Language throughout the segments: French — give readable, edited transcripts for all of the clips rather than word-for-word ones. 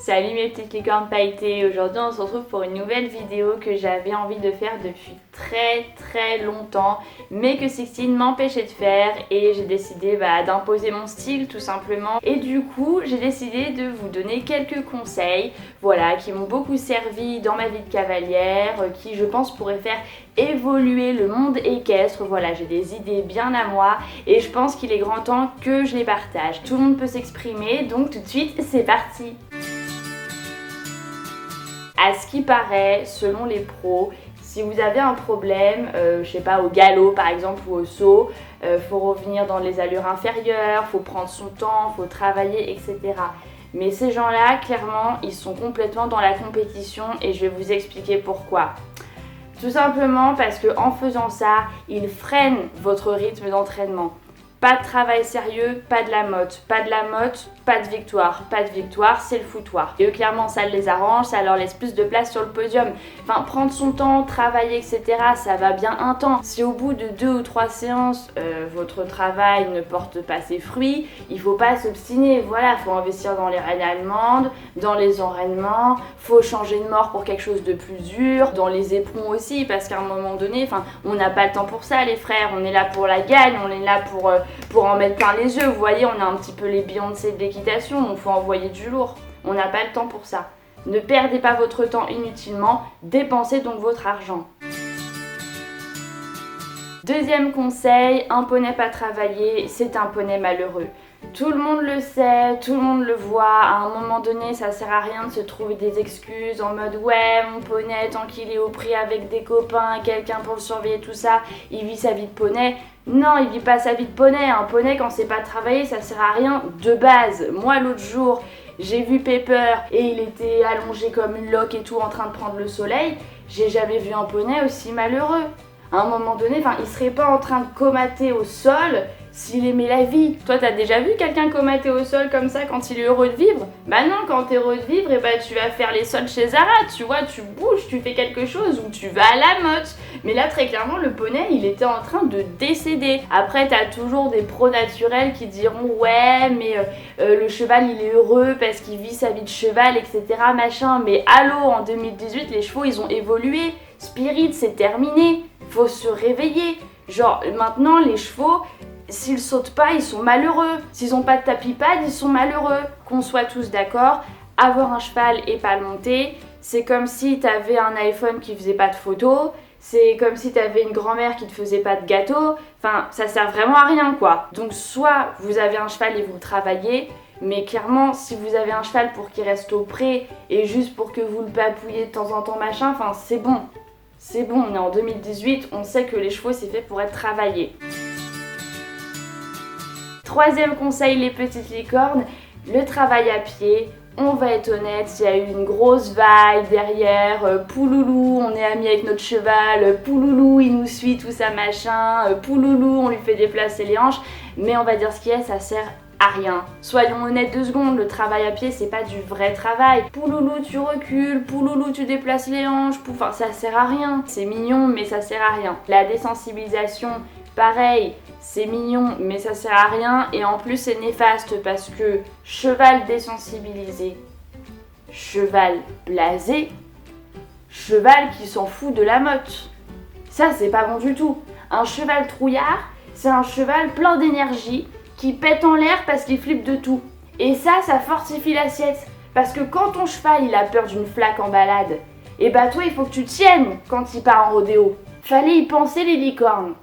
Salut mes petites licornes pailletées, aujourd'hui on se retrouve pour une nouvelle vidéo que j'avais envie de faire depuis très longtemps mais que Sixtine m'empêchait de faire et j'ai décidé d'imposer mon style tout simplement et du coup j'ai décidé de vous donner quelques conseils voilà, qui m'ont beaucoup servi dans ma vie de cavalière, qui je pense pourraient faire évoluer le monde équestre. Voilà, j'ai des idées bien à moi et je pense qu'il est grand temps que je les partage. Tout le monde peut s'exprimer donc tout de suite c'est parti. À ce qui paraît, selon les pros, si vous avez un problème, je sais pas, au galop par exemple ou au saut, faut revenir dans les allures inférieures, faut prendre son temps, faut travailler, etc. Mais ces gens-là, clairement, ils sont complètement dans la compétition et je vais vous expliquer pourquoi. Tout simplement parce qu'en faisant ça, ils freinent votre rythme d'entraînement. Pas de travail sérieux, pas de la motte. Pas de la motte, pas de victoire. Pas de victoire, c'est le foutoir. Et eux, clairement, ça les arrange, ça leur laisse plus de place sur le podium. Enfin, prendre son temps, travailler, etc., ça va bien un temps. Si au bout de 2 ou 3 séances, votre travail ne porte pas ses fruits, il faut pas s'obstiner. Voilà, faut investir dans les rênes allemandes, dans les enraînements, faut changer de mort pour quelque chose de plus dur, dans les éperons aussi, parce qu'à un moment donné, on n'a pas le temps pour ça, les frères. On est là pour la gagne, on est là pour en mettre plein les yeux. Vous voyez, on a un petit peu les Beyoncé de l'équitation, donc faut envoyer du lourd. On n'a pas le temps pour ça. Ne perdez pas votre temps inutilement, dépensez donc votre argent. Deuxième conseil, un poney pas travaillé, c'est un poney malheureux. Tout le monde le sait, tout le monde le voit, à un moment donné ça sert à rien de se trouver des excuses en mode ouais mon poney tant qu'il est au prix avec des copains, quelqu'un pour le surveiller tout ça, il vit sa vie de poney. Non, il vit pas sa vie de poney, un poney quand c'est pas travaillé ça sert à rien de base. Moi l'autre jour j'ai vu Pepper et il était allongé comme une loque et tout en train de prendre le soleil, j'ai jamais vu un poney aussi malheureux. À un moment donné, il serait pas en train de comater au sol s'il aimait la vie. Toi, t'as déjà vu quelqu'un comater au sol comme ça quand il est heureux de vivre? Bah non, quand t'es heureux de vivre, tu vas faire les soldes chez Zara, tu vois, tu bouges, tu fais quelque chose ou tu vas à la motte. Mais là, très clairement, le poney, il était en train de décéder. Après, t'as toujours des pros naturels qui diront ouais, mais le cheval, il est heureux parce qu'il vit sa vie de cheval, etc. machin. Mais allô, en 2018, les chevaux, ils ont évolué. Spirit, c'est terminé. Faut se réveiller. Genre, maintenant, les chevaux, s'ils sautent pas, ils sont malheureux. S'ils ont pas de tapis pad, ils sont malheureux. Qu'on soit tous d'accord, avoir un cheval et pas le monter, c'est comme si t'avais un iPhone qui faisait pas de photos, c'est comme si t'avais une grand-mère qui te faisait pas de gâteau. Enfin, ça sert vraiment à rien, quoi. Donc, soit vous avez un cheval et vous le travaillez, mais clairement, si vous avez un cheval pour qu'il reste au pré et juste pour que vous le papouillez de temps en temps, machin, c'est bon. C'est bon, on est en 2018, on sait que les chevaux, c'est fait pour être travaillé. Troisième conseil, les petites licornes, le travail à pied. On va être honnête, il y a eu une grosse vague derrière, pouloulou, on est amis avec notre cheval, pouloulou, il nous suit, tout ça machin, pouloulou, on lui fait déplacer les hanches, mais on va dire ce qui est, ça sert à rien. Soyons honnêtes 2 secondes, le travail à pied c'est pas du vrai travail. Pouloulou tu recules, pouloulou tu déplaces les hanches, ça sert à rien. C'est mignon mais ça sert à rien. La désensibilisation, pareil, c'est mignon mais ça sert à rien et en plus c'est néfaste parce que cheval désensibilisé, cheval blasé, cheval qui s'en fout de la motte. Ça c'est pas bon du tout. Un cheval trouillard, c'est un cheval plein d'énergie qui pète en l'air parce qu'il flippe de tout. Et ça fortifie l'assiette. Parce que quand ton cheval il a peur d'une flaque en balade, et toi il faut que tu tiennes quand il part en rodéo. Fallait y penser les licornes.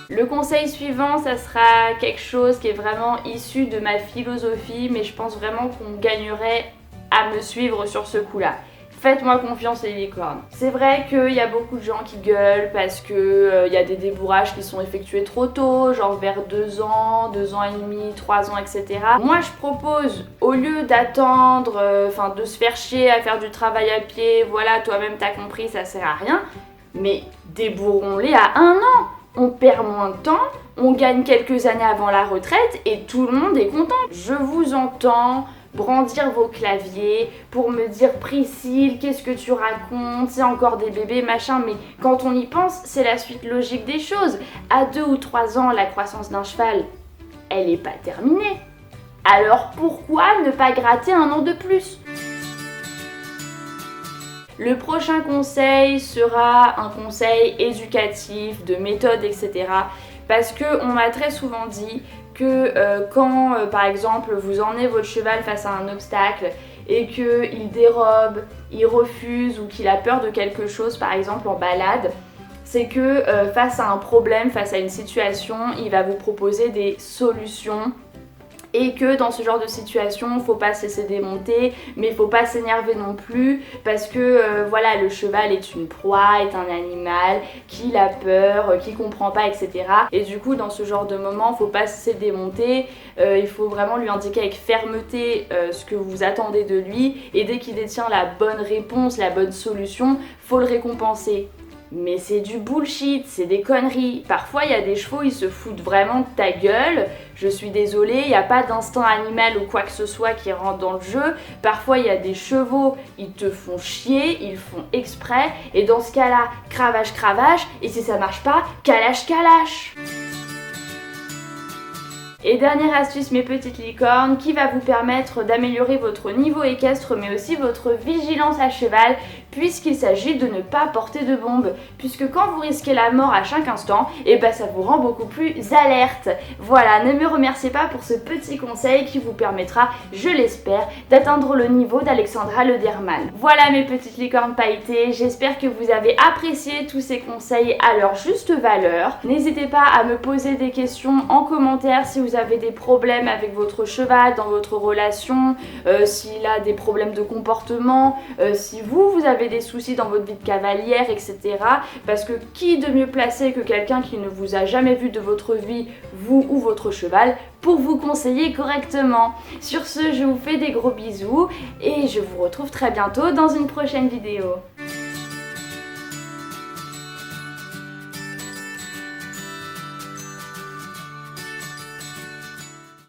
Le conseil suivant, ça sera quelque chose qui est vraiment issu de ma philosophie, mais je pense vraiment qu'on gagnerait à me suivre sur ce coup-là. Faites-moi confiance les licornes. C'est vrai qu'il y a beaucoup de gens qui gueulent parce que y a des débourrages qui sont effectués trop tôt, genre vers 2 ans, 2 ans et demi, 3 ans, etc. Moi je propose, au lieu d'attendre, de se faire chier à faire du travail à pied, voilà, toi-même t'as compris, ça sert à rien, mais débourrons-les à 1 an. On perd moins de temps, on gagne quelques années avant la retraite et tout le monde est content. Je vous entends brandir vos claviers pour me dire Priscille, qu'est-ce que tu racontes, c'est encore des bébés, machin, mais quand on y pense, c'est la suite logique des choses. À 2 ou 3 ans, la croissance d'un cheval, elle n'est pas terminée. Alors pourquoi ne pas gratter un an de plus ? Le prochain conseil sera un conseil éducatif, de méthode, etc. Parce qu'on m'a très souvent dit que quand, par exemple, vous emmenez votre cheval face à un obstacle et qu'il dérobe, il refuse ou qu'il a peur de quelque chose, par exemple en balade, c'est que face à un problème, face à une situation, il va vous proposer des solutions. Et que dans ce genre de situation, il ne faut pas se laisser démonter, mais il ne faut pas s'énerver non plus, parce que voilà, le cheval est une proie, est un animal, qu'il a peur, qu'il comprend pas, etc. Et du coup, dans ce genre de moment, il ne faut pas se laisser démonter, il faut vraiment lui indiquer avec fermeté ce que vous attendez de lui, et dès qu'il détient la bonne réponse, la bonne solution, faut le récompenser. Mais c'est du bullshit, c'est des conneries. Parfois, il y a des chevaux, ils se foutent vraiment de ta gueule. Je suis désolée, il n'y a pas d'instinct animal ou quoi que ce soit qui rentre dans le jeu. Parfois, il y a des chevaux, ils te font chier, ils font exprès. Et dans ce cas-là, cravache, cravache. Et si ça marche pas, calache, calache. Et dernière astuce, mes petites licornes, qui va vous permettre d'améliorer votre niveau équestre mais aussi votre vigilance à cheval, puisqu'il s'agit de ne pas porter de bombe, puisque quand vous risquez la mort à chaque instant, et ben ça vous rend beaucoup plus alerte. Voilà, ne me remerciez pas pour ce petit conseil qui vous permettra, je l'espère, d'atteindre le niveau d'Alexandra Lederman. Voilà mes petites licornes pailletées, j'espère que vous avez apprécié tous ces conseils à leur juste valeur. N'hésitez pas à me poser des questions en commentaire si vous avez des problèmes avec votre cheval dans votre relation, s'il a des problèmes de comportement, si vous avez des soucis dans votre vie de cavalière, etc. Parce que qui de mieux placé que quelqu'un qui ne vous a jamais vu de votre vie, vous ou votre cheval, pour vous conseiller correctement. Sur ce, je vous fais des gros bisous et je vous retrouve très bientôt dans une prochaine vidéo.